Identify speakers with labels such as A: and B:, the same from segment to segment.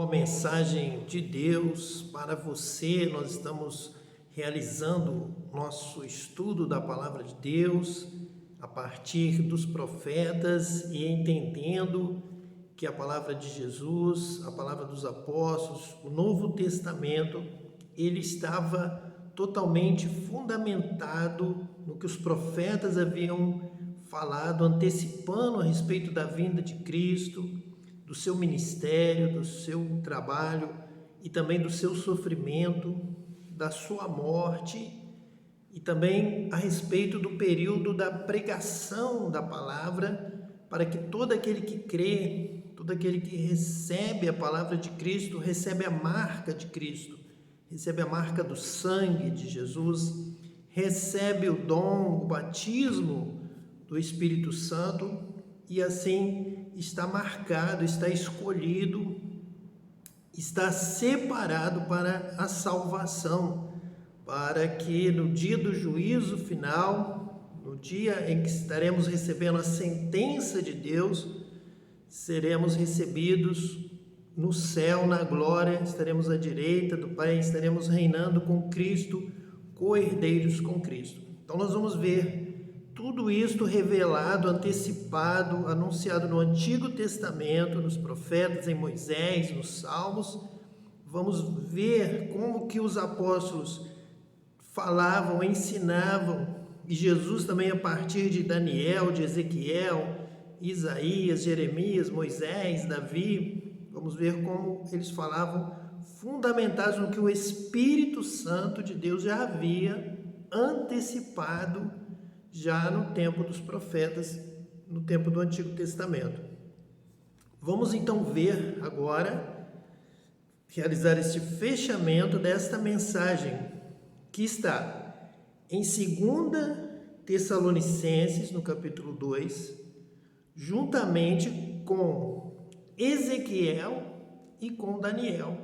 A: Uma mensagem de Deus para você. Nós estamos realizando nosso estudo da palavra de Deus a partir dos profetas e entendendo que a palavra de Jesus, a palavra dos apóstolos, o Novo Testamento, ele estava totalmente fundamentado no que os profetas haviam falado, antecipando a respeito da vinda de Cristo, do seu ministério, do seu trabalho e também do seu sofrimento, da sua morte e também a respeito do período da pregação da palavra, para que todo aquele que crê, todo aquele que recebe a palavra de Cristo, recebe a marca de Cristo, recebe a marca do sangue de Jesus, recebe o dom, o batismo do Espírito Santo e assim está marcado, está escolhido, está separado para a salvação, para que no dia do juízo final, no dia em que estaremos recebendo a sentença de Deus, seremos recebidos no céu, na glória, estaremos à direita do Pai, estaremos reinando com Cristo, co-herdeiros com Cristo. Então nós vamos ver tudo isto revelado, antecipado, anunciado no Antigo Testamento, nos profetas, em Moisés, nos Salmos. Vamos ver como que os apóstolos falavam, ensinavam, e Jesus também a partir de Daniel, de Ezequiel, Isaías, Jeremias, Moisés, Davi. Vamos ver como eles falavam, fundamentados no que o Espírito Santo de Deus já havia antecipado já no tempo dos profetas, no tempo do Antigo Testamento. Vamos então ver agora, realizar este fechamento desta mensagem que está em 2 Tessalonicenses, no capítulo 2, juntamente com Ezequiel e com Daniel,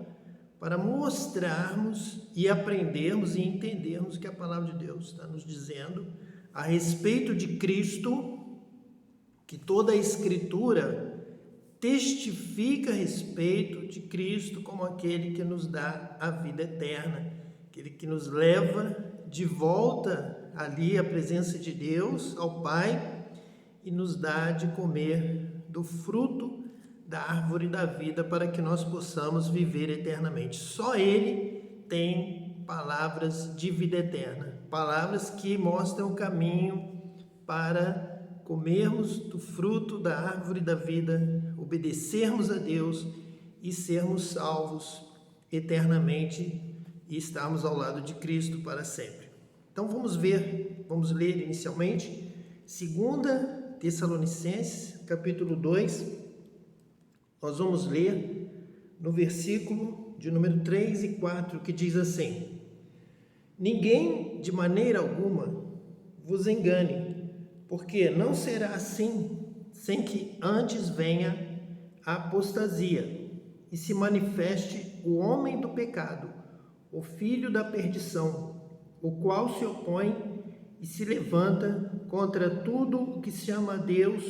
A: para mostrarmos e aprendermos e entendermos o que a palavra de Deus está nos dizendo a respeito de Cristo, que toda a Escritura testifica a respeito de Cristo como aquele que nos dá a vida eterna, aquele que nos leva de volta ali à presença de Deus, ao Pai, e nos dá de comer do fruto da árvore da vida para que nós possamos viver eternamente. Só Ele tem palavras de vida eterna, palavras que mostram o caminho para comermos do fruto da árvore da vida, obedecermos a Deus e sermos salvos eternamente e estarmos ao lado de Cristo para sempre. Então vamos ler inicialmente 2 Tessalonicenses, capítulo 2, nós vamos ler no versículo de número 3 e 4, que diz assim: ninguém de maneira alguma vos engane, porque não será assim, sem que antes venha a apostasia e se manifeste o homem do pecado, o filho da perdição, o qual se opõe e se levanta contra tudo o que se chama Deus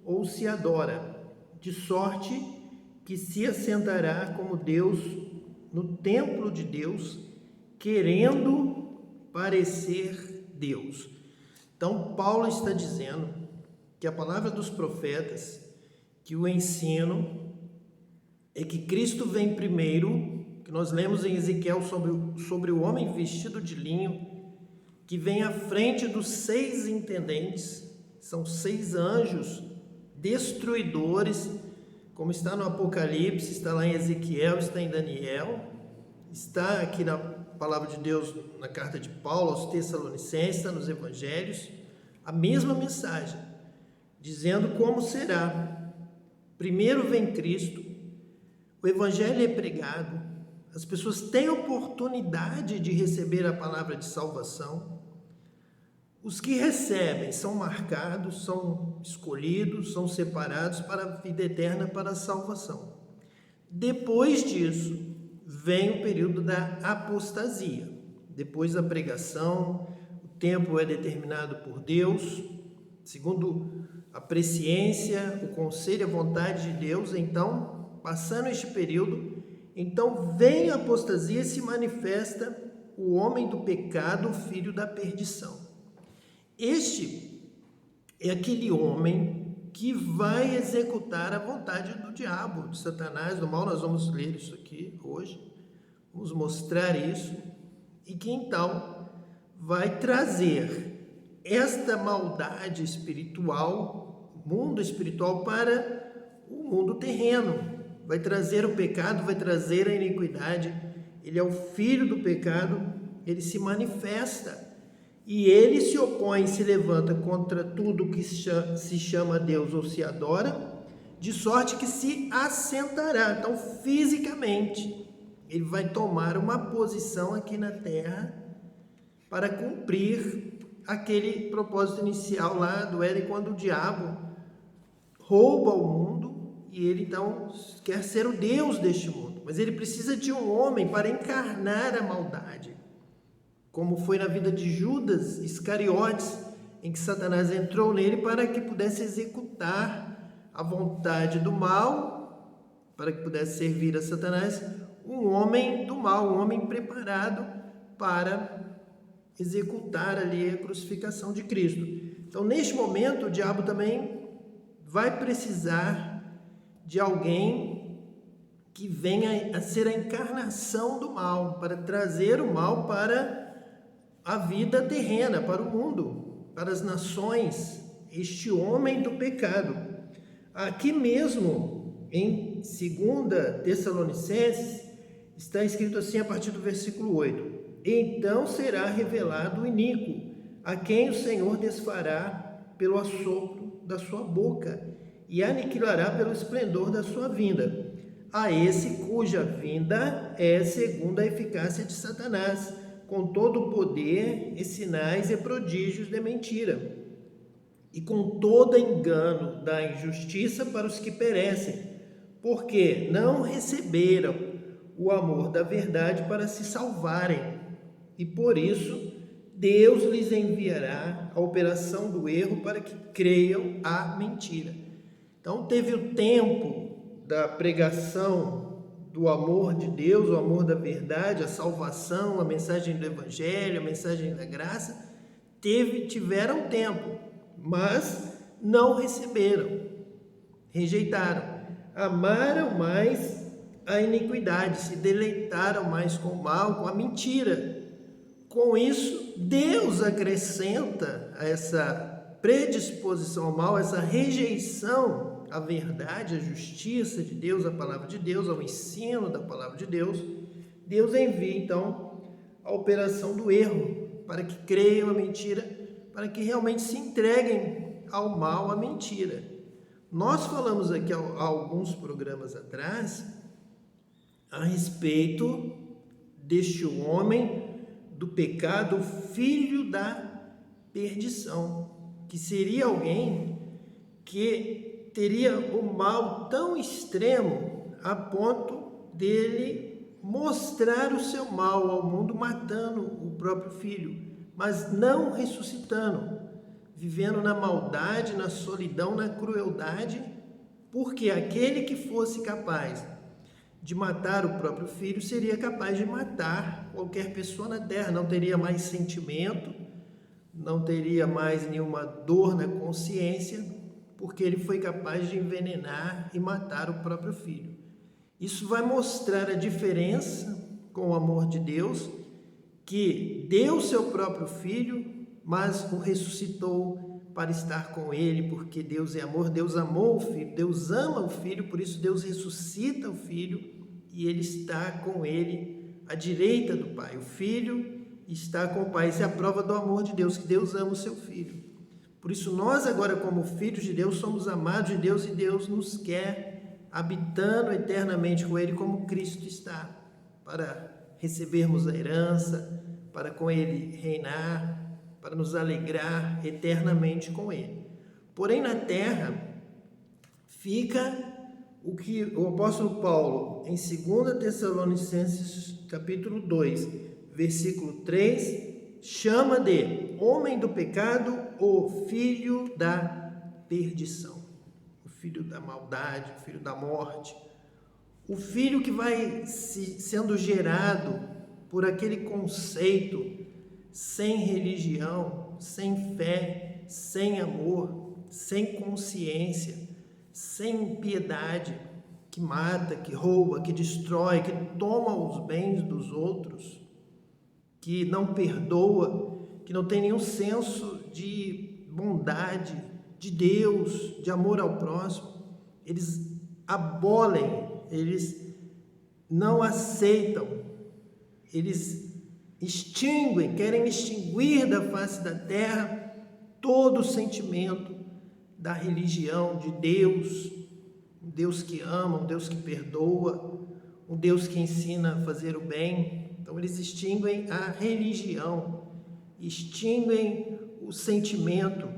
A: ou se adora, de sorte que se assentará como Deus no templo de Deus, querendo parecer Deus. Então, Paulo está dizendo que a palavra dos profetas, que o ensino é que Cristo vem primeiro, que nós lemos em Ezequiel sobre o homem vestido de linho, que vem à frente dos 6 intendentes, são 6 anjos destruidores, como está no Apocalipse, está lá em Ezequiel, está em Daniel, está aqui na palavra de Deus, na carta de Paulo aos Tessalonicenses, está nos Evangelhos, a mesma mensagem, dizendo como será. Primeiro vem Cristo, o Evangelho é pregado, as pessoas têm oportunidade de receber a palavra de salvação. Os que recebem são marcados, são escolhidos, são separados para a vida eterna, para a salvação. Depois disso, vem o período da apostasia. Depois da pregação, o tempo é determinado por Deus, segundo a presciência, o conselho e a vontade de Deus. Então, passando este período, então vem a apostasia e se manifesta o homem do pecado, o filho da perdição. Este é aquele homem que vai executar a vontade do diabo, de Satanás, do mal. Nós vamos ler isso aqui hoje, vamos mostrar isso, e que então vai trazer esta maldade espiritual, mundo espiritual, para o mundo terreno. Vai trazer o pecado, vai trazer a iniquidade. Ele é o filho do pecado, ele se manifesta. E ele se opõe, se levanta contra tudo que se chama Deus ou se adora, de sorte que se assentará. Então, fisicamente, ele vai tomar uma posição aqui na terra para cumprir aquele propósito inicial lá do Éden, quando o diabo rouba o mundo e ele então quer ser o Deus deste mundo. Mas ele precisa de um homem para encarnar a maldade, como foi na vida de Judas Iscariotes, em que Satanás entrou nele para que pudesse executar a vontade do mal, para que pudesse servir a Satanás, um homem do mal, um homem preparado para executar ali a crucificação de Cristo. Então, neste momento, o diabo também vai precisar de alguém que venha a ser a encarnação do mal, para trazer o mal para a vida terrena, para o mundo, para as nações, este homem do pecado. Aqui mesmo, em 2 Tessalonicenses, está escrito assim a partir do versículo 8: então será revelado o iníquo, a quem o Senhor desfará pelo assopro da sua boca e aniquilará pelo esplendor da sua vinda. A esse cuja vinda é segundo a eficácia de Satanás, com todo o poder e sinais e prodígios de mentira, e com todo engano da injustiça para os que perecem, porque não receberam o amor da verdade para se salvarem, e por isso Deus lhes enviará a operação do erro para que creiam a mentira. Então teve o tempo da pregação do amor de Deus, o amor da verdade, a salvação, a mensagem do Evangelho, a mensagem da graça, tiveram tempo, mas não receberam, rejeitaram, amaram mais a iniquidade, se deleitaram mais com o mal, com a mentira. Com isso, Deus acrescenta a essa predisposição ao mal, essa rejeição à verdade, à justiça de Deus, à palavra de Deus, ao ensino da palavra de Deus. Deus envia, então, a operação do erro, para que creiam a mentira, para que realmente se entreguem ao mal, à mentira. Nós falamos aqui há alguns programas atrás a respeito deste homem do pecado, filho da perdição, que seria alguém que teria o mal tão extremo a ponto dele mostrar o seu mal ao mundo, matando o próprio filho, mas não ressuscitando, vivendo na maldade, na solidão, na crueldade, porque aquele que fosse capaz de matar o próprio filho seria capaz de matar qualquer pessoa na terra, não teria mais sentimento, não teria mais nenhuma dor na consciência, porque ele foi capaz de envenenar e matar o próprio filho. Isso vai mostrar a diferença com o amor de Deus, que deu seu próprio filho, mas o ressuscitou para estar com ele, porque Deus é amor, Deus amou o filho, Deus ama o filho, por isso Deus ressuscita o filho e ele está com ele à direita do Pai. O filho está com o Pai. Essa é a prova do amor de Deus, que Deus ama o seu filho. Por isso nós agora, como filhos de Deus, somos amados de Deus e Deus nos quer habitando eternamente com ele, como Cristo está, para recebermos a herança, para com ele reinar, para nos alegrar eternamente com ele. Porém, na terra fica o que o apóstolo Paulo, em 2 Tessalonicenses capítulo 2, versículo 3, chama de homem do pecado, o filho da perdição, o filho da maldade, o filho da morte, O filho que vai sendo gerado por aquele conceito sem religião, sem fé, sem amor, sem consciência, sem piedade, que mata, que rouba, que destrói, que toma os bens dos outros, que não perdoa, que não tem nenhum senso de bondade, de Deus, de amor ao próximo. Eles abolem, eles não aceitam, eles extinguem, querem extinguir da face da terra todo o sentimento da religião, de Deus, um Deus que ama, um Deus que perdoa, um Deus que ensina a fazer o bem. Então eles extinguem a religião, extinguem o sentimento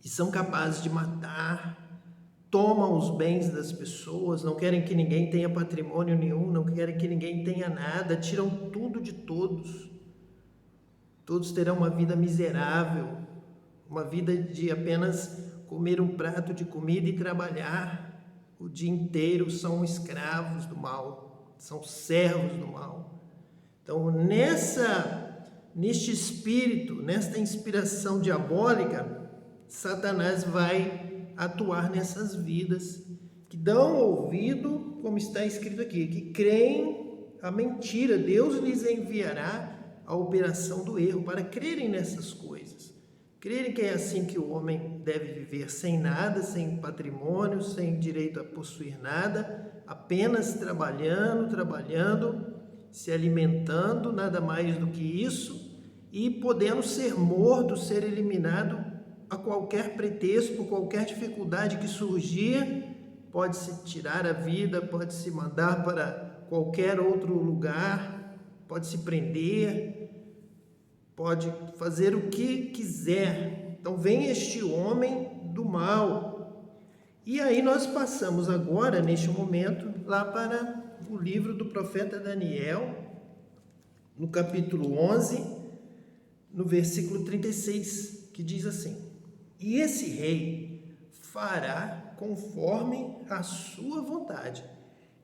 A: e são capazes de matar, tomam os bens das pessoas, não querem que ninguém tenha patrimônio nenhum, não querem que ninguém tenha nada, tiram tudo de todos. Todos terão uma vida miserável, uma vida de apenas comer um prato de comida e trabalhar o dia inteiro. São escravos do mal, são servos do mal. Então, neste espírito, nesta inspiração diabólica, Satanás vai atuar nessas vidas que dão ouvido, como está escrito aqui, que creem a mentira. Deus lhes enviará a operação do erro para crerem nessas coisas. Crerem que é assim que o homem deve viver, sem nada, sem patrimônio, sem direito a possuir nada, apenas trabalhando, se alimentando, nada mais do que isso, e podendo ser morto, ser eliminado a qualquer pretexto, por qualquer dificuldade que surgir. Pode-se tirar a vida, pode-se mandar para qualquer outro lugar, pode-se prender, pode fazer o que quiser. Então vem este homem do mal. E aí nós passamos agora, neste momento, lá para o livro do profeta Daniel, no capítulo 11, no versículo 36, que diz assim: e esse rei fará conforme a sua vontade,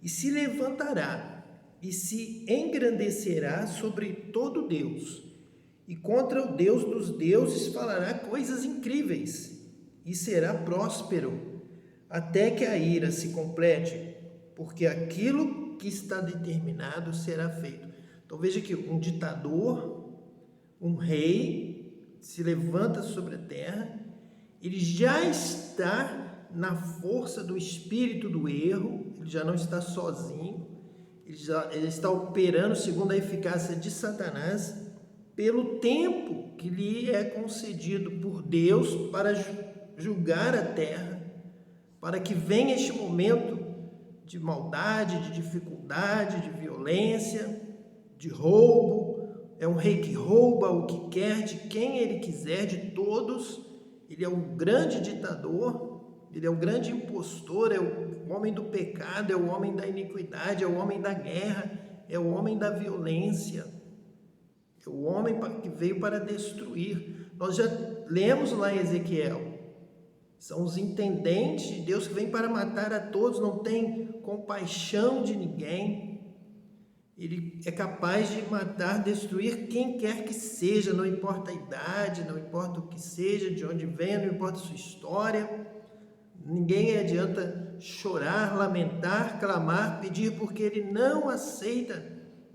A: e se levantará e se engrandecerá sobre todo Deus, e contra o Deus dos deuses falará coisas incríveis, e será próspero, até que a ira se complete, porque aquilo que está determinado será feito. Então veja que um ditador, um rei, se levanta sobre a terra. Ele já está na força do espírito do erro, ele já não está sozinho, ele está operando segundo a eficácia de Satanás, pelo tempo que lhe é concedido por Deus para julgar a terra, para que venha este momento de maldade, de dificuldade, de violência, de roubo. É um rei que rouba o que quer, de quem ele quiser, de todos. Ele é um grande ditador, ele é o grande impostor, é o homem do pecado, é o homem da iniquidade, é o homem da guerra, é o homem da violência, é o homem que veio para destruir. Nós já lemos lá em Ezequiel, são os intendentes de Deus que vêm para matar a todos, não tem compaixão de ninguém. Ele é capaz de matar, destruir quem quer que seja, não importa a idade, não importa o que seja, de onde venha, não importa a sua história. Ninguém adianta chorar, lamentar, clamar, pedir, porque ele não aceita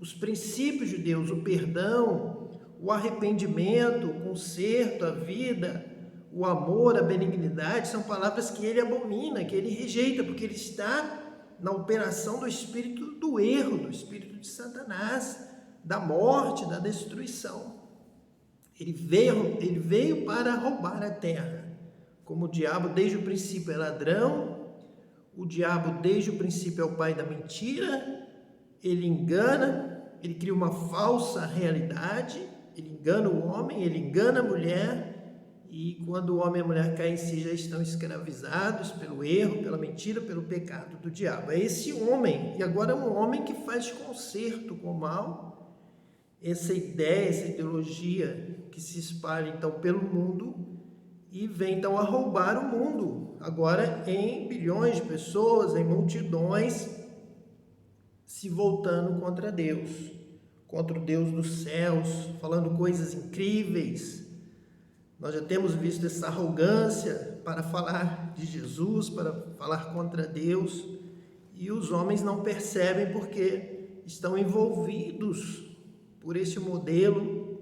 A: os princípios de Deus, o perdão, o arrependimento, o conserto, a vida, o amor, a benignidade. São palavras que ele abomina, que ele rejeita, porque ele está na operação do espírito do erro, do espírito de Satanás, da morte, da destruição. Ele veio para roubar a terra. Como o diabo desde o princípio é ladrão, o diabo desde o princípio é o pai da mentira, ele engana, ele cria uma falsa realidade, ele engana o homem, ele engana a mulher, e quando o homem e a mulher caem em si, já estão escravizados pelo erro, pela mentira, pelo pecado do diabo. É esse homem, e agora é um homem que faz concerto com o mal. Essa ideia, essa ideologia que se espalha então pelo mundo e vem então a roubar o mundo, agora em bilhões de pessoas, em multidões, se voltando contra Deus, contra o Deus dos céus, falando coisas incríveis. Nós já temos visto essa arrogância para falar de Jesus, para falar contra Deus, e os homens não percebem porque estão envolvidos por esse modelo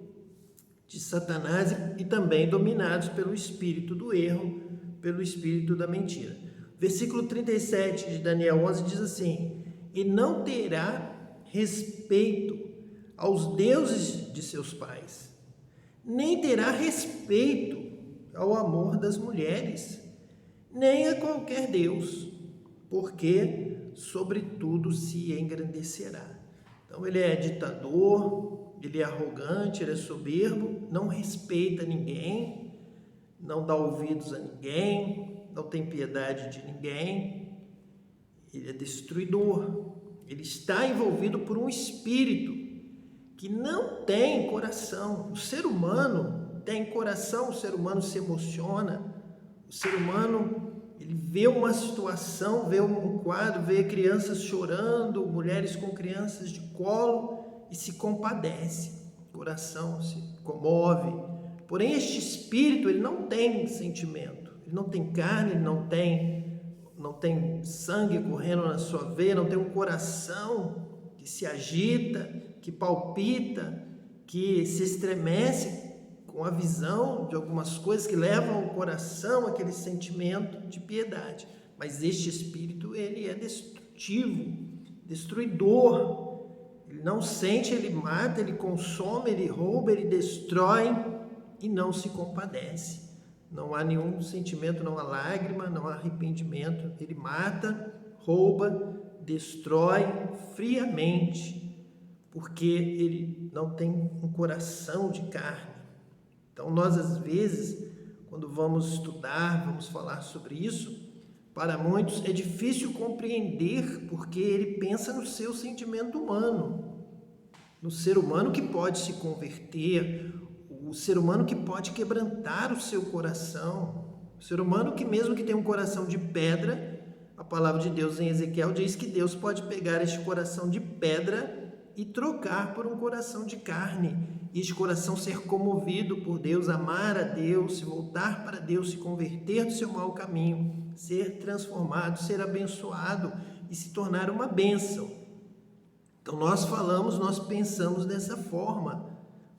A: de Satanás e também dominados pelo espírito do erro, pelo espírito da mentira. Versículo 37 de Daniel 11 diz assim: e não terá respeito aos deuses de seus pais, nem terá respeito ao amor das mulheres, nem a qualquer Deus, porque sobre tudo se engrandecerá. Então ele é ditador, ele é arrogante, ele é soberbo, não respeita ninguém, não dá ouvidos a ninguém, não tem piedade de ninguém, ele é destruidor, ele está envolvido por um espírito que não tem coração. O ser humano tem coração, o ser humano se emociona, o ser humano ele vê uma situação, vê um quadro, vê crianças chorando, mulheres com crianças de colo e se compadece, o coração se comove. Porém este espírito ele não tem sentimento, ele não tem carne, ele não tem sangue correndo na sua veia, não tem um coração que se agita, que palpita, que se estremece com a visão de algumas coisas que levam ao coração aquele sentimento de piedade. Mas este espírito, ele é destrutivo, destruidor. Ele não sente, ele mata, ele consome, ele rouba, ele destrói e não se compadece. Não há nenhum sentimento, não há lágrima, não há arrependimento. Ele mata, rouba, destrói friamente, porque ele não tem um coração de carne. Então nós às vezes, quando vamos estudar, vamos falar sobre isso, para muitos é difícil compreender porque ele pensa no seu sentimento humano, no ser humano que pode se converter, o ser humano que pode quebrantar o seu coração, o ser humano que mesmo que tenha um coração de pedra, a palavra de Deus em Ezequiel diz que Deus pode pegar este coração de pedra e trocar por um coração de carne, e este coração ser comovido por Deus, amar a Deus, se voltar para Deus, se converter do seu mau caminho, ser transformado, ser abençoado e se tornar uma bênção. Então nós pensamos dessa forma,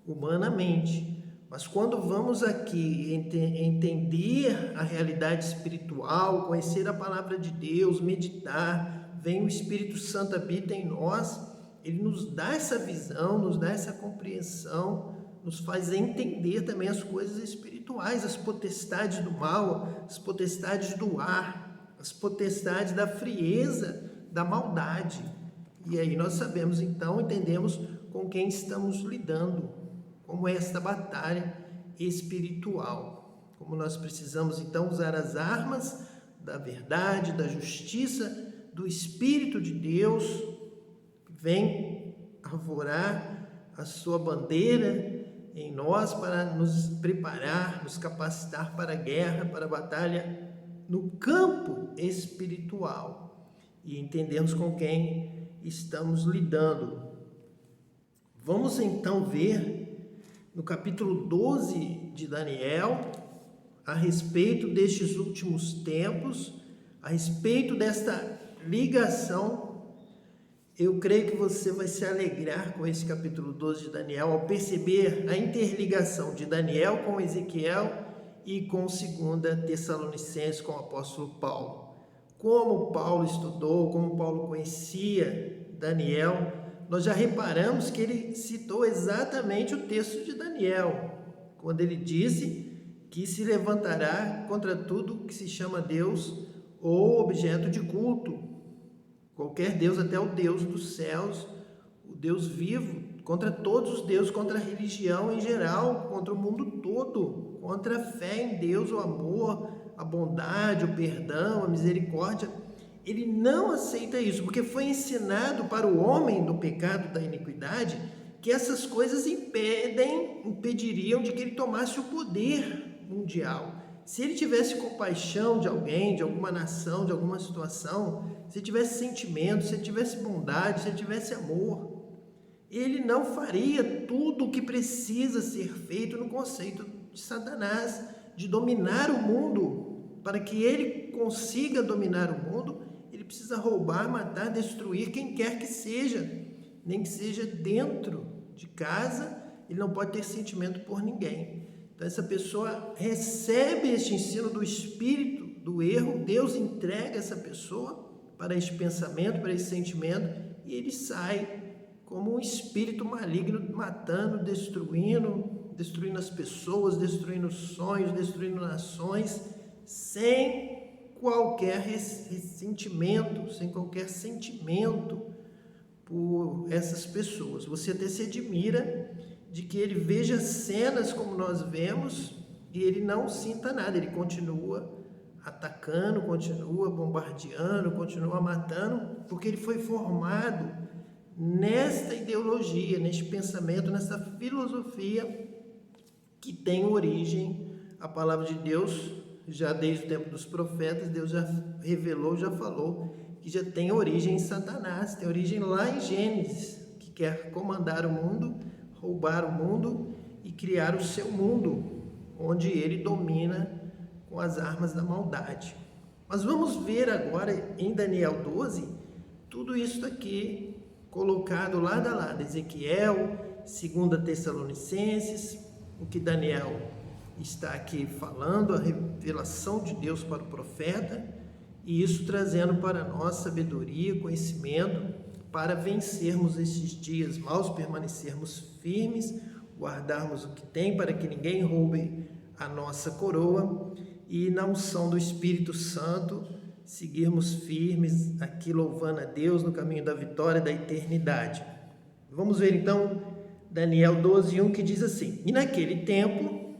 A: humanamente, mas quando vamos aqui entender a realidade espiritual, conhecer a palavra de Deus, meditar, vem o Espírito Santo habita em nós, ele nos dá essa visão, nos dá essa compreensão, nos faz entender também as coisas espirituais, as potestades do mal, as potestades do ar, as potestades da frieza, da maldade. E aí nós sabemos, então, entendemos com quem estamos lidando, como é esta batalha espiritual. Como nós precisamos, então, usar as armas da verdade, da justiça, do Espírito de Deus, vem arvorar a sua bandeira em nós para nos preparar, nos capacitar para a guerra, para a batalha no campo espiritual e entendermos com quem estamos lidando. Vamos então ver no capítulo 12 de Daniel a respeito destes últimos tempos, a respeito desta ligação. Eu creio que você vai se alegrar com esse capítulo 12 de Daniel ao perceber a interligação de Daniel com Ezequiel e com 2 Tessalonicenses com o apóstolo Paulo. Como Paulo estudou, como Paulo conhecia Daniel, nós já reparamos que ele citou exatamente o texto de Daniel, quando ele disse que se levantará contra tudo que se chama Deus ou objeto de culto. Qualquer Deus, até o Deus dos céus, o Deus vivo, contra todos os deuses, contra a religião em geral, contra o mundo todo, contra a fé em Deus, o amor, a bondade, o perdão, a misericórdia. Ele não aceita isso, porque foi ensinado para o homem do pecado, da iniquidade, que essas coisas impediriam de que ele tomasse o poder mundial, Se ele tivesse compaixão de alguém, de alguma nação, de alguma situação, se ele tivesse sentimento, se ele tivesse bondade, se ele tivesse amor, ele não faria tudo o que precisa ser feito no conceito de Satanás, de dominar o mundo. Para que ele consiga dominar o mundo, ele precisa roubar, matar, destruir quem quer que seja, nem que seja dentro de casa, ele não pode ter sentimento por ninguém. Então essa pessoa recebe este ensino do espírito do erro, Deus entrega essa pessoa para este pensamento, para esse sentimento, e ele sai como um espírito maligno, matando, destruindo as pessoas, destruindo sonhos, destruindo nações, sem qualquer ressentimento, sem qualquer sentimento por essas pessoas. Você até se admira de que ele veja cenas como nós vemos e ele não sinta nada, ele continua atacando, continua bombardeando, continua matando, porque ele foi formado nesta ideologia, neste pensamento, nessa filosofia que tem origem, a palavra de Deus, já desde o tempo dos profetas, Deus já revelou, já falou, que já tem origem em Satanás, tem origem lá em Gênesis, que quer comandar o mundo, roubar o mundo e criar o seu mundo, onde ele domina com as armas da maldade. Mas vamos ver agora em Daniel 12, tudo isso aqui colocado lado a lado, Ezequiel, 2 Tessalonicenses, o que Daniel está aqui falando, a revelação de Deus para o profeta, e isso trazendo para nós sabedoria, conhecimento, para vencermos esses dias maus, permanecermos firmes, guardarmos o que tem, para que ninguém roube a nossa coroa, e na unção do Espírito Santo, seguirmos firmes aqui louvando a Deus no caminho da vitória, da eternidade. Vamos ver então Daniel 12:1, que diz assim: e naquele tempo,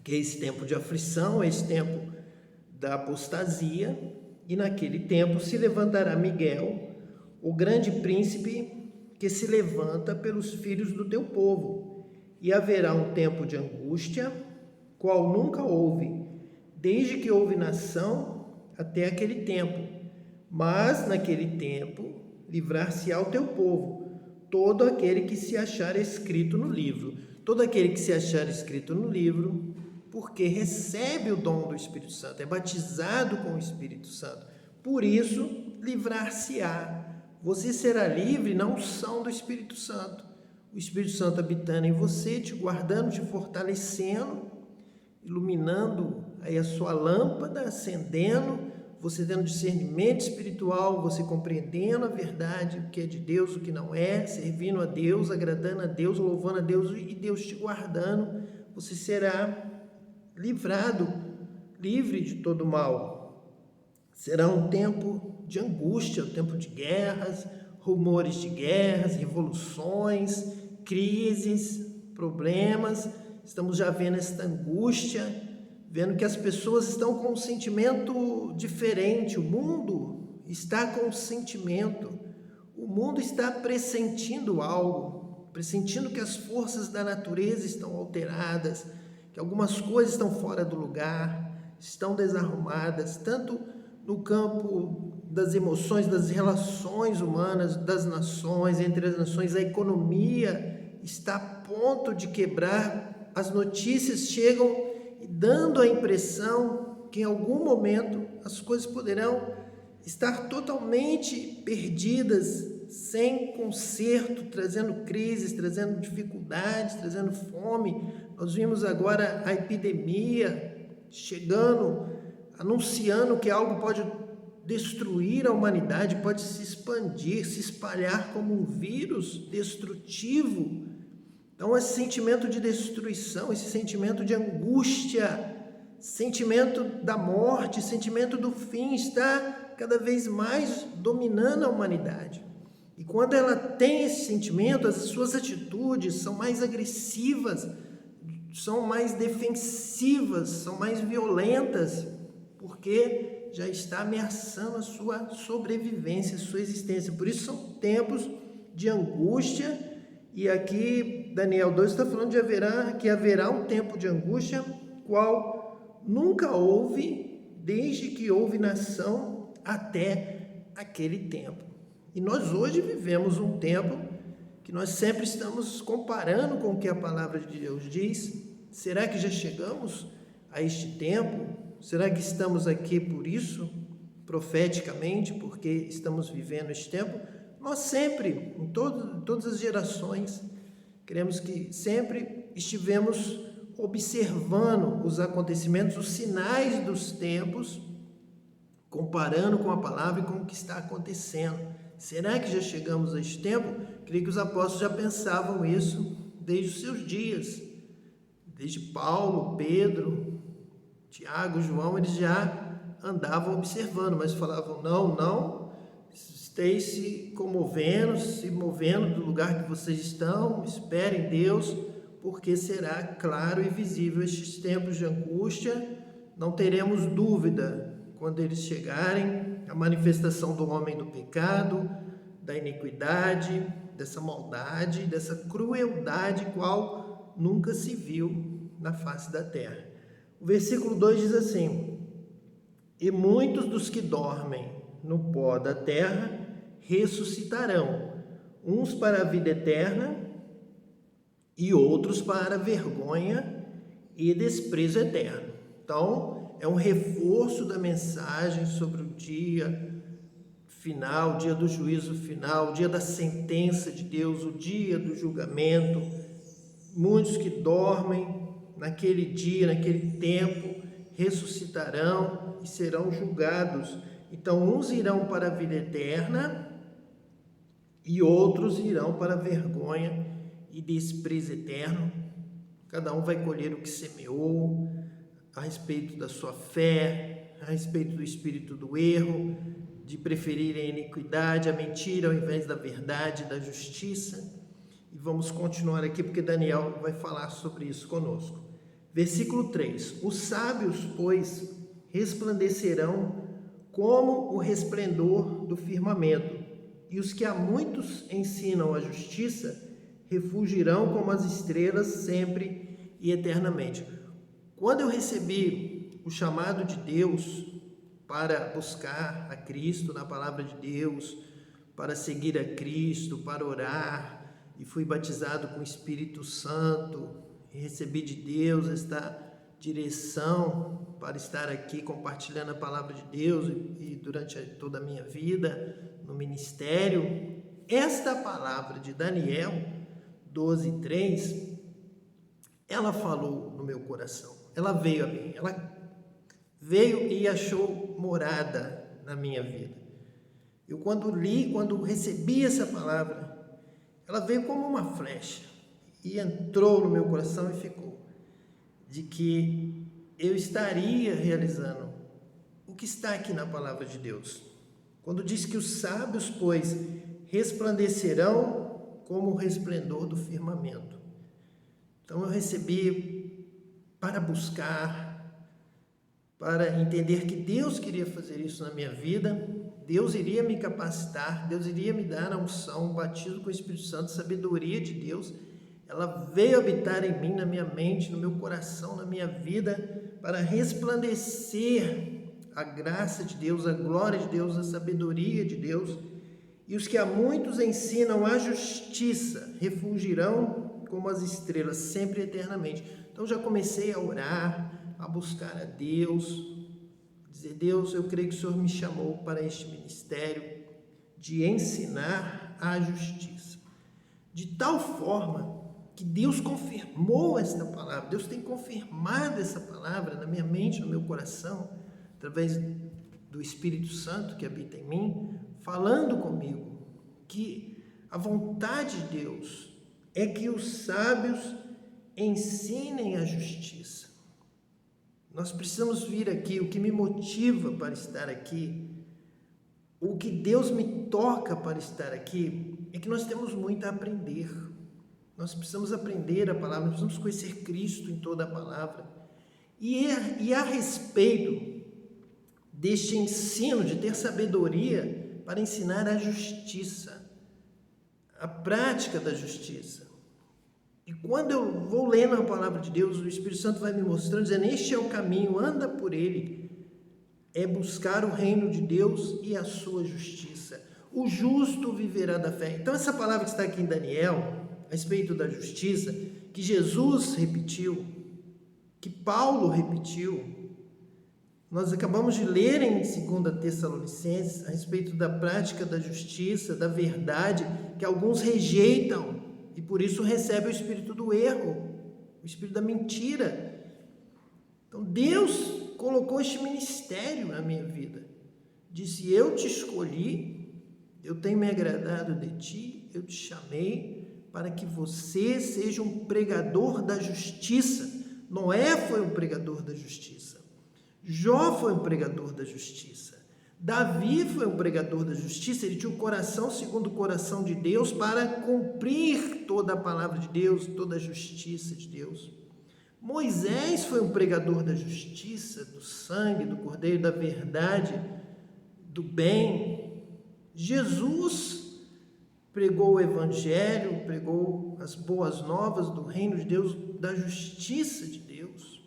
A: que é esse tempo de aflição, esse tempo da apostasia, e naquele tempo se levantará Miguel, o grande príncipe que se levanta pelos filhos do teu povo, e haverá um tempo de angústia, qual nunca houve, desde que houve nação até aquele tempo. Mas naquele tempo livrar-se-á o teu povo, todo aquele que se achar escrito no livro. Todo aquele que se achar escrito no livro, porque recebe o dom do Espírito Santo, é batizado com o Espírito Santo. Por isso, livrar-se-á. Você será livre na unção do Espírito Santo. O Espírito Santo habitando em você, te guardando, te fortalecendo, iluminando aí a sua lâmpada, acendendo, você tendo discernimento espiritual, você compreendendo a verdade, o que é de Deus, o que não é, servindo a Deus, agradando a Deus, louvando a Deus e Deus te guardando, você será livrado, livre de todo mal. Será um tempo de angústia, um tempo de guerras, rumores de guerras, revoluções, crises, problemas. Estamos já vendo esta angústia, vendo que as pessoas estão com um sentimento diferente. O mundo está com um sentimento, o mundo está pressentindo algo, pressentindo que as forças da natureza estão alteradas, que algumas coisas estão fora do lugar, estão desarrumadas, tanto no campo das emoções, das relações humanas, das nações, entre as nações, a economia está a ponto de quebrar. As notícias chegam dando a impressão que em algum momento as coisas poderão estar totalmente perdidas, sem conserto, trazendo crises, trazendo dificuldades, trazendo fome. Nós vimos agora a epidemia chegando, anunciando que algo pode destruir a humanidade, pode se expandir, se espalhar como um vírus destrutivo. Então, esse sentimento de destruição, esse sentimento de angústia, sentimento da morte, sentimento do fim está cada vez mais dominando a humanidade. E quando ela tem esse sentimento, as suas atitudes são mais agressivas, são mais defensivas, são mais violentas, porque já está ameaçando a sua sobrevivência, a sua existência. Por isso são tempos de angústia. E aqui Daniel 2 está falando que haverá um tempo de angústia, qual nunca houve, desde que houve nação até aquele tempo. E nós hoje vivemos um tempo que nós sempre estamos comparando com o que a palavra de Deus diz. Será que já chegamos a este tempo? Será que estamos aqui por isso, profeticamente, porque estamos vivendo este tempo? Nós sempre, em todas as gerações, queremos que sempre estivemos observando os acontecimentos, os sinais dos tempos, comparando com a palavra e com o que está acontecendo. Será que já chegamos a este tempo? Creio que os apóstolos já pensavam isso desde os seus dias. Desde Paulo, Pedro, Tiago, João, eles já andavam observando, mas falavam, não, esteja se comovendo, se movendo do lugar que vocês estão, esperem Deus, porque será claro e visível estes tempos de angústia, não teremos dúvida quando eles chegarem, a manifestação do homem do pecado, da iniquidade, dessa maldade, dessa crueldade qual nunca se viu na face da terra. O versículo 2 diz assim: e muitos dos que dormem no pó da terra ressuscitarão, uns para a vida eterna e outros para a vergonha e desprezo eterno. Então, é um reforço da mensagem sobre o dia final, o dia do juízo final, o dia da sentença de Deus, o dia do julgamento. Muitos que dormem naquele dia, naquele tempo, ressuscitarão e serão julgados. Então, uns irão para a vida eterna e outros irão para a vergonha e desprezo eterno. Cada um vai colher o que semeou, a respeito da sua fé, a respeito do espírito do erro, de preferir a iniquidade, a mentira ao invés da verdade, da justiça. E vamos continuar aqui porque Daniel vai falar sobre isso conosco. Versículo 3: os sábios, pois, resplandecerão como o resplendor do firmamento, e os que a muitos ensinam a justiça refugirão como as estrelas sempre e eternamente. Quando eu recebi o chamado de Deus para buscar a Cristo na palavra de Deus, para seguir a Cristo, para orar, e fui batizado com o Espírito Santo, e recebi de Deus esta direção para estar aqui compartilhando a palavra de Deus e durante toda a minha vida no ministério, esta palavra de Daniel 12:3, ela falou no meu coração, ela veio a mim, ela veio e achou morada na minha vida. Eu quando recebi essa palavra, ela veio como uma flecha e entrou no meu coração e ficou, de que eu estaria realizando o que está aqui na palavra de Deus. Quando diz que os sábios, pois, resplandecerão como o resplendor do firmamento. Então eu recebi para buscar, para entender que Deus queria fazer isso na minha vida, Deus iria me capacitar, Deus iria me dar a unção, o batismo com o Espírito Santo, sabedoria de Deus. Ela veio habitar em mim, na minha mente, no meu coração, na minha vida, para resplandecer a graça de Deus, a glória de Deus, a sabedoria de Deus. E os que a muitos ensinam a justiça refugirão como as estrelas, sempre e eternamente. Então já comecei a orar, a buscar a Deus, dizer: Deus, eu creio que o Senhor me chamou para este ministério de ensinar a justiça. De tal forma que Deus confirmou esta palavra, Deus tem confirmado essa palavra na minha mente, no meu coração, através do Espírito Santo que habita em mim, falando comigo, que a vontade de Deus é que os sábios ensinem a justiça. Nós precisamos vir aqui, o que me motiva para estar aqui, o que Deus me toca para estar aqui, é que nós temos muito a aprender. Nós precisamos aprender a palavra, nós precisamos conhecer Cristo em toda a palavra. E a respeito deste ensino, de ter sabedoria para ensinar a justiça, a prática da justiça. E quando eu vou lendo a palavra de Deus, o Espírito Santo vai me mostrando, dizendo, este é o caminho, anda por ele. É buscar o reino de Deus e a sua justiça. O justo viverá da fé. Então essa palavra que está aqui em Daniel, a respeito da justiça, que Jesus repetiu, que Paulo repetiu, nós acabamos de ler em 2 Tessalonicenses a respeito da prática da justiça, da verdade, que alguns rejeitam e por isso recebem o espírito do erro, o espírito da mentira. Então Deus colocou este ministério na minha vida. Disse, eu te escolhi, eu tenho me agradado de ti, eu te chamei para que você seja um pregador da justiça. Noé foi um pregador da justiça. Jó foi um pregador da justiça. Davi foi um pregador da justiça. Ele tinha um coração segundo o coração de Deus para cumprir toda a palavra de Deus, toda a justiça de Deus. Moisés foi um pregador da justiça, do sangue, do cordeiro, da verdade, do bem. Jesus pregou o evangelho, pregou as boas novas do reino de Deus, da justiça de Deus.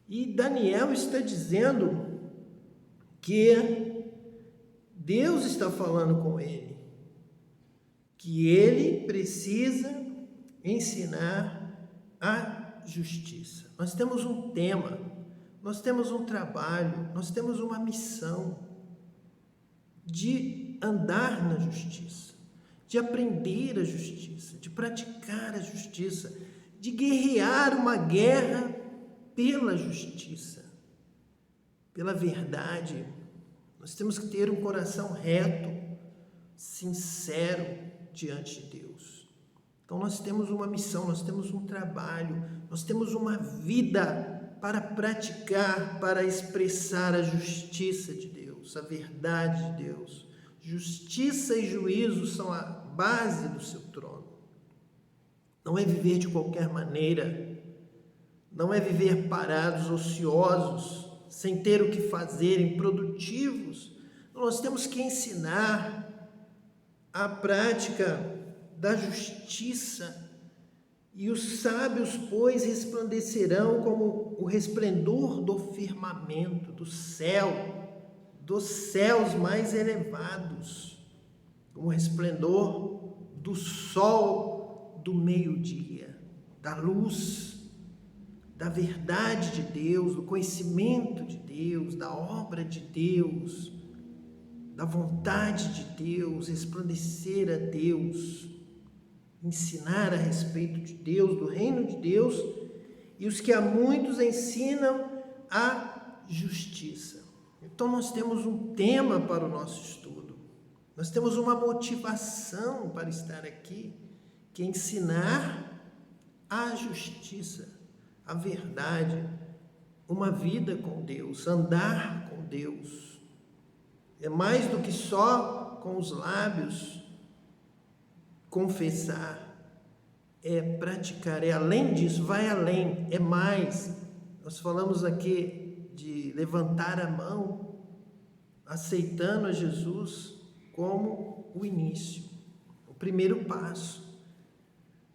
A: E Daniel está dizendo que Deus está falando com ele, que ele precisa ensinar a justiça. Nós temos um tema, nós temos um trabalho, nós temos uma missão de andar na justiça, de aprender a justiça, de praticar a justiça, de guerrear uma guerra pela justiça, pela verdade. Nós temos que ter um coração reto, sincero diante de Deus. Então nós temos uma missão, nós temos um trabalho, nós temos uma vida para praticar, para expressar a justiça de Deus, a verdade de Deus. Justiça e juízo são a base do seu trono. Não é viver de qualquer maneira, não é viver parados, ociosos, sem ter o que fazer, improdutivos. Nós temos que ensinar a prática da justiça. E os sábios, pois, resplandecerão como o resplendor do firmamento, do céu, dos céus mais elevados, como o resplendor do sol do meio-dia, da luz, da verdade de Deus, do conhecimento de Deus, da obra de Deus, da vontade de Deus, resplandecer a Deus, ensinar a respeito de Deus, do reino de Deus, e os que a muitos ensinam a justiça. Então nós temos um tema para o nosso estudo, nós temos uma motivação para estar aqui, que é ensinar a justiça, a verdade, uma vida com Deus, andar com Deus. É mais do que só com os lábios confessar, é praticar, é além disso, vai além, é mais. Nós falamos aqui de levantar a mão, aceitando a Jesus como o início, o primeiro passo.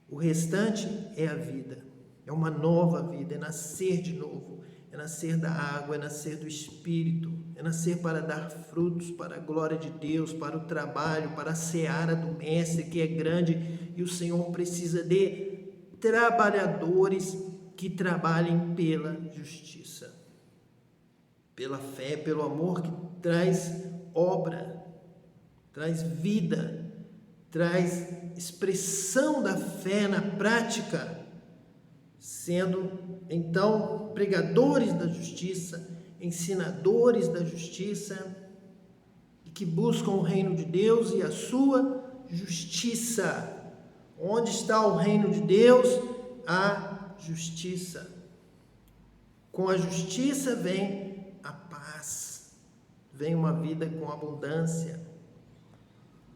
A: O restante é a vida. É uma nova vida, é nascer de novo, é nascer da água, é nascer do Espírito, é nascer para dar frutos para a glória de Deus, para o trabalho, para a seara do Mestre, que é grande, e o Senhor precisa de trabalhadores que trabalhem pela justiça, pela fé, pelo amor que traz obra, traz vida, traz expressão da fé na prática, sendo então pregadores da justiça, ensinadores da justiça, e que buscam o reino de Deus e a sua justiça. Onde está o reino de Deus? A justiça. Com a justiça vem a paz, vem uma vida com abundância.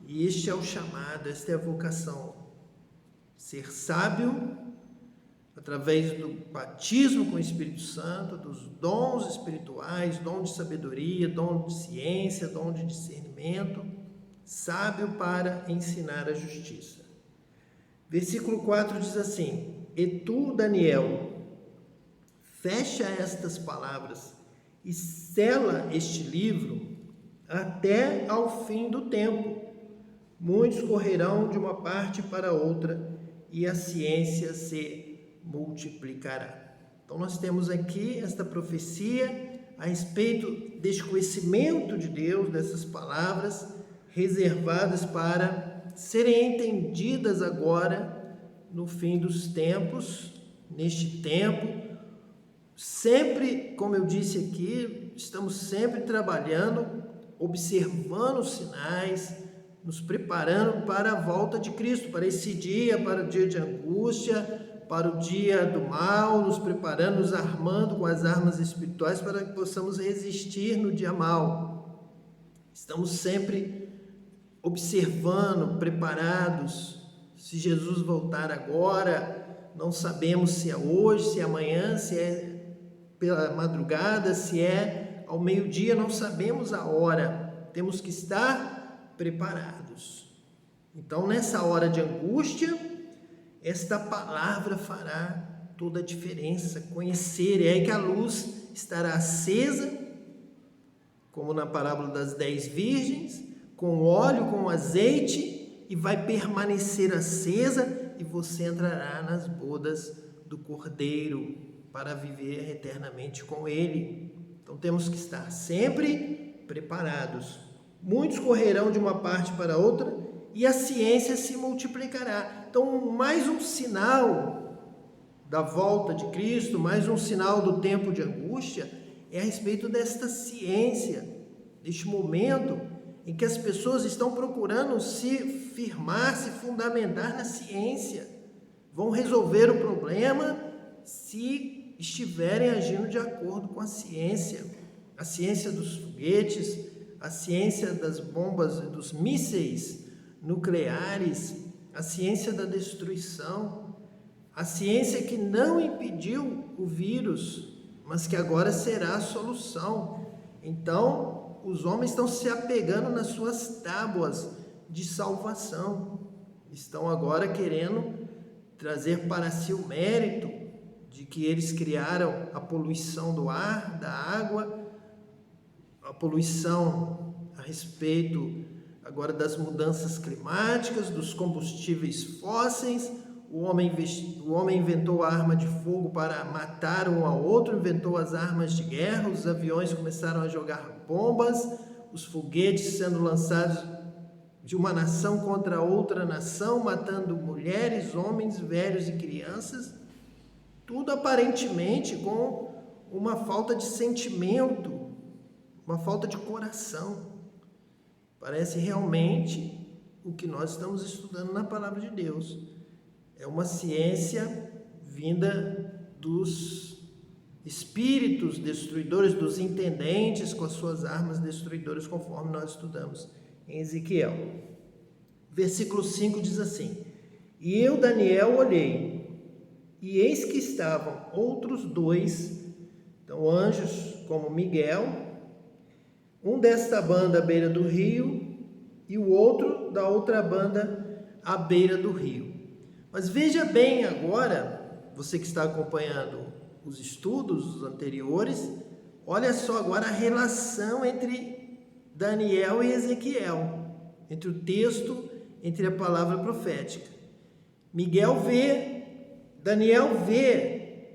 A: E este é o chamado, esta é a vocação. Ser sábio através do batismo com o Espírito Santo, dos dons espirituais, dom de sabedoria, dom de ciência, dom de discernimento, sábio para ensinar a justiça. Versículo 4 diz assim: E tu, Daniel, fecha estas palavras e sela este livro até ao fim do tempo. Muitos correrão de uma parte para outra e a ciência se multiplicará. Então nós temos aqui esta profecia a respeito deste conhecimento de Deus, dessas palavras reservadas para serem entendidas agora no fim dos tempos, neste tempo. Sempre, como eu disse aqui, estamos sempre trabalhando, observando os sinais, nos preparando para a volta de Cristo, para esse dia, para o dia de angústia, para o dia do mal, nos preparando, nos armando com as armas espirituais para que possamos resistir no dia mal. Estamos sempre observando, preparados. Se Jesus voltar agora, não sabemos se é hoje, se é amanhã, se é pela madrugada, se é ao meio-dia, não sabemos a hora. Temos que estar preparados. Então, nessa hora de angústia, esta palavra fará toda a diferença. Conhecer, é aí que a luz estará acesa, como na parábola das 10 virgens, com óleo, com azeite, e vai permanecer acesa, e você entrará nas bodas do Cordeiro para viver eternamente com Ele. Então temos que estar sempre preparados. Muitos correrão de uma parte para outra e a ciência se multiplicará. Então, mais um sinal da volta de Cristo, mais um sinal do tempo de angústia, é a respeito desta ciência, deste momento em que as pessoas estão procurando se firmar, se fundamentar na ciência. Vão resolver o problema se estiverem agindo de acordo com a ciência dos foguetes, a ciência das bombas, dos mísseis nucleares, a ciência da destruição, a ciência que não impediu o vírus, mas que agora será a solução. Então, os homens estão se apegando nas suas tábuas de salvação, estão agora querendo trazer para si o mérito de que eles criaram a poluição do ar, da água, a poluição a respeito agora das mudanças climáticas, dos combustíveis fósseis. O homem inventou a arma de fogo para matar um ao outro, inventou as armas de guerra, os aviões começaram a jogar bombas, os foguetes sendo lançados de uma nação contra outra nação, matando mulheres, homens, velhos e crianças, tudo aparentemente com uma falta de sentimento, uma falta de coração. Parece realmente o que nós estamos estudando na Palavra de Deus. É uma ciência vinda dos espíritos destruidores, dos intendentes com as suas armas destruidoras, conforme nós estudamos em Ezequiel. Versículo 5 diz assim: E eu, Daniel, olhei, e eis que estavam outros dois, então anjos como Miguel, um desta banda à beira do rio e o outro da outra banda à beira do rio. Mas veja bem agora, você que está acompanhando os estudos anteriores, olha só agora a relação entre Daniel e Ezequiel, entre o texto, entre a palavra profética. Daniel vê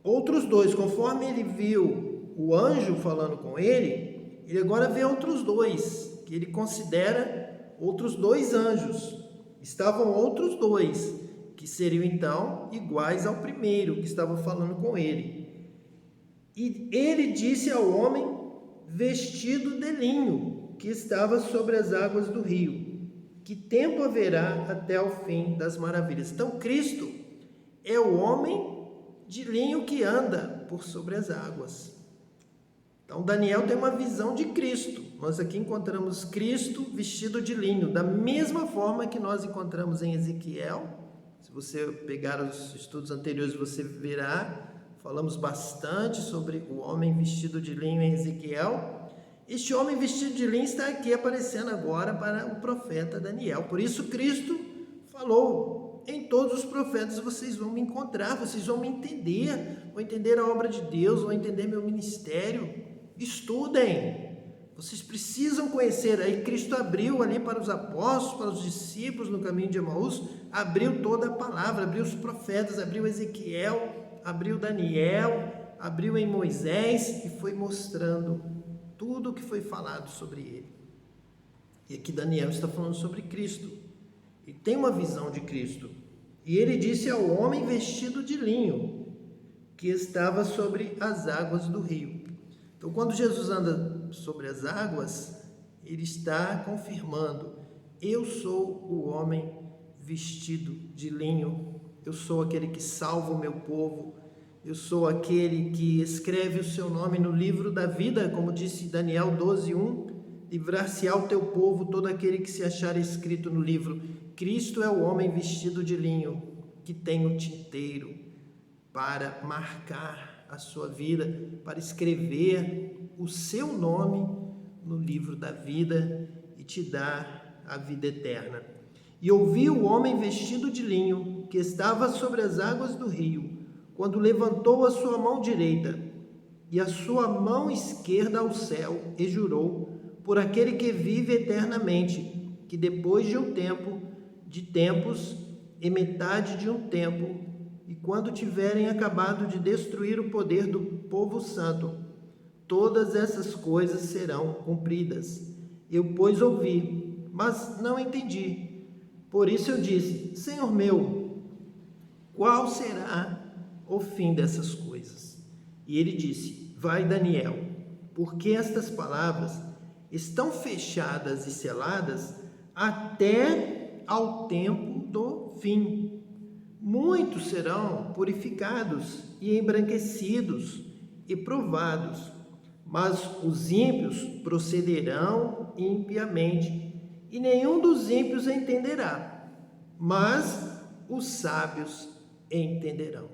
A: outros dois, conforme ele viu o anjo falando com ele agora vê outros dois, que ele considera outros dois anjos. Estavam outros dois, que seriam então iguais ao primeiro que estava falando com ele. E ele disse ao homem vestido de linho, que estava sobre as águas do rio: Que tempo haverá até o fim das maravilhas? Então Cristo é o homem de linho que anda por sobre as águas. Então Daniel tem uma visão de Cristo. Nós aqui encontramos Cristo vestido de linho, da mesma forma que nós encontramos em Ezequiel. Se você pegar os estudos anteriores, você verá, falamos bastante sobre o homem vestido de linho em Ezequiel. Este homem vestido de linho está aqui aparecendo agora para o profeta Daniel. Por isso Cristo falou: Em em todos os profetas vocês vão me encontrar, vocês vão me entender, vão entender a obra de Deus, vão entender meu ministério. Estudem, vocês precisam conhecer. Aí Cristo abriu ali para os apóstolos, para os discípulos no caminho de Emaús, abriu toda a palavra, abriu os profetas, abriu Ezequiel, abriu Daniel, abriu em Moisés e foi mostrando tudo o que foi falado sobre ele. E aqui Daniel está falando sobre Cristo. E tem uma visão de Cristo. E ele disse ao homem vestido de linho, que estava sobre as águas do rio. Então, quando Jesus anda sobre as águas, ele está confirmando: eu sou o homem vestido de linho, eu sou aquele que salva o meu povo, eu sou aquele que escreve o seu nome no livro da vida, como disse Daniel 12:1, livrar-se-á o teu povo todo aquele que se achar escrito no livro. Cristo é o homem vestido de linho, que tem o tinteiro para marcar a sua vida, para escrever o seu nome no livro da vida e te dar a vida eterna. E ouvi o homem vestido de linho, que estava sobre as águas do rio, quando levantou a sua mão direita e a sua mão esquerda ao céu, e jurou por aquele que vive eternamente, que depois de um tempo, de tempos, e metade de um tempo, e quando tiverem acabado de destruir o poder do povo santo, todas essas coisas serão cumpridas. Eu, pois, ouvi, mas não entendi. Por isso eu disse: Senhor meu, qual será o fim dessas coisas? E ele disse: vai, Daniel, porque estas palavras estão fechadas e seladas até ao tempo do fim. Muitos serão purificados e embranquecidos e provados, mas os ímpios procederão impiamente, e nenhum dos ímpios entenderá, mas os sábios entenderão.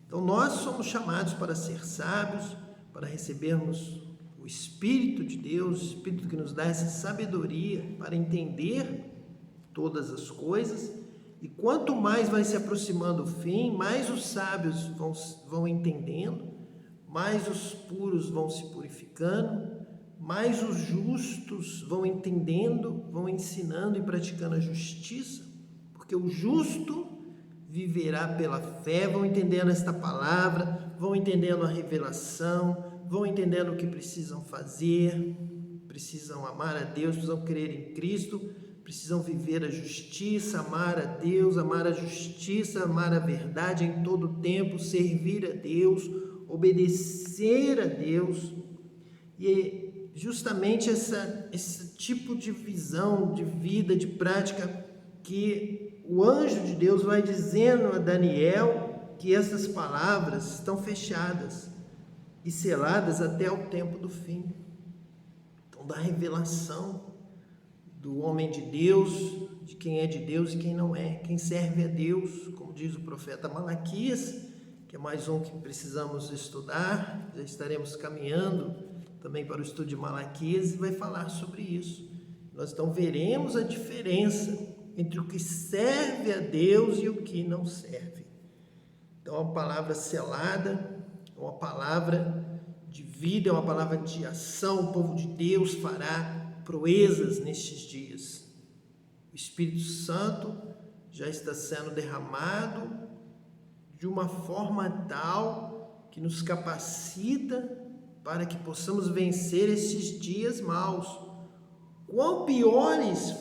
A: Então nós somos chamados para ser sábios, para recebermos o Espírito de Deus, o Espírito que nos dá essa sabedoria para entender todas as coisas. E quanto mais vai se aproximando o fim, mais os sábios vão entendendo, mais os puros vão se purificando, mais os justos vão entendendo, vão ensinando e praticando a justiça, porque o justo viverá pela fé, vão entendendo esta palavra, vão entendendo a revelação, vão entendendo o que precisam fazer, precisam amar a Deus, precisam crer em Cristo, precisam viver a justiça, amar a Deus, amar a justiça, amar a verdade em todo o tempo, servir a Deus, obedecer a Deus. E justamente esse tipo de visão, de vida, de prática, que o anjo de Deus vai dizendo a Daniel que essas palavras estão fechadas e seladas até o tempo do fim. Então, da revelação do homem de Deus, de quem é de Deus e quem não é, quem serve a Deus, como diz o profeta Malaquias, que é mais um que precisamos estudar. Já estaremos caminhando também para o estudo de Malaquias e vai falar sobre isso. Nós então veremos a diferença entre o que serve a Deus e o que não serve. Então, é uma palavra selada, é uma palavra de vida, é uma palavra de ação. O povo de Deus fará proezas nestes dias. O Espírito Santo já está sendo derramado de uma forma tal que nos capacita para que possamos vencer estes dias maus. Quão piores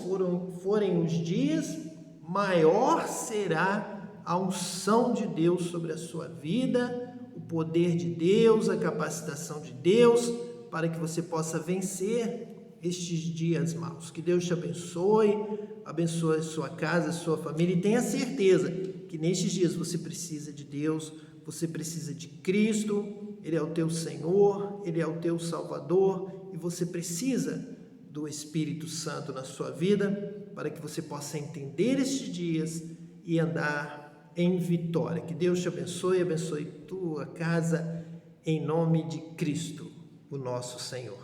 A: forem os dias, maior será a unção de Deus sobre a sua vida, o poder de Deus, a capacitação de Deus, para que você possa vencer estes dias maus. Que Deus te abençoe, abençoe a sua casa, a sua família, e tenha certeza que nestes dias você precisa de Deus, você precisa de Cristo. Ele é o teu Senhor, Ele é o teu Salvador, e você precisa do Espírito Santo na sua vida, para que você possa entender estes dias e andar em vitória. Que Deus te abençoe, abençoe tua casa, em nome de Cristo, o nosso Senhor.